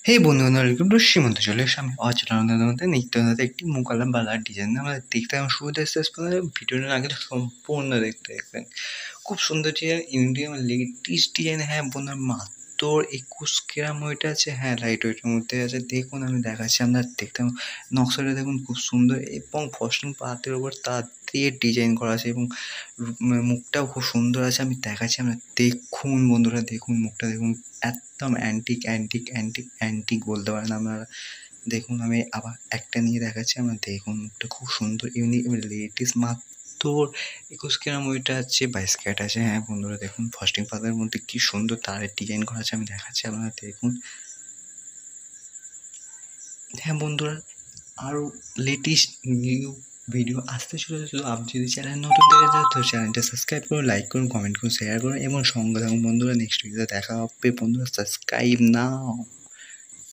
হে বন্ধু-বান্ধব welcome to সীমান্ত চলে এসে আমি অচেতনতার মধ্যে নিত্যনতা একটি মোকালা বালার ডিজাইন আমরা দেখতে আমার শুরুতে শেষ পর্যন্ত ভিডিওটা না গেলে সম্পূর্ণ দেখতে দেখবেন খুব সুন্দর ডিজাইন ইন্ডিয়ান লেটেস্ট ডিজাইন। হ্যাঁ বন্ধুরা মাত্র 21 গ্রাম ওইটা আছে, হ্যাঁ লাইট ওয়েটের মধ্যে আছে। দেখুন আমি দেখাচ্ছি আমরা দেখতে নকশাটা দেখুন খুব সুন্দর এবং ফসলিং পাতের ওপর তার দিয়ে ডিজাইন করা আছে এবং মুখটাও খুব সুন্দর আছে। আমি দেখাচ্ছি আমরা দেখুন বন্ধুরা, দেখুন মুখটা দেখুন একদম অ্যান্টিক অ্যান্টিক অ্যান্টিক অ্যান্টিক বলতে পারেন আপনারা। দেখুন আমি আবার একটা নিয়ে দেখাচ্ছি, আমরা দেখুন মুখটা খুব সুন্দর ইউনিক লেটেস্ট মাত্র 21 গ্রাম ওইটা আছে, 22 ক্যারেট আছে। হ্যাঁ বন্ধুরা দেখুন ফস্টিং পাতার মধ্যে কি সুন্দর তারের ডিজাইন করা আছে, আমি দেখাচ্ছি আপনারা দেখুন। হ্যাঁ বন্ধুরা আরও লেটেস্ট নিউ ভিডিও আসতে চলেছে, শুধু আপনি যদি চ্যানেল নতুন দেখে যান তো চ্যানেলটা সাবস্ক্রাইব করুন, লাইক করুন, কমেন্ট করুন, শেয়ার করুন এবং সঙ্গে থাকুন বন্ধুরা। নেক্সট ভিডিওতে দেখা হবে বন্ধুরা, সাবস্ক্রাইব নাও।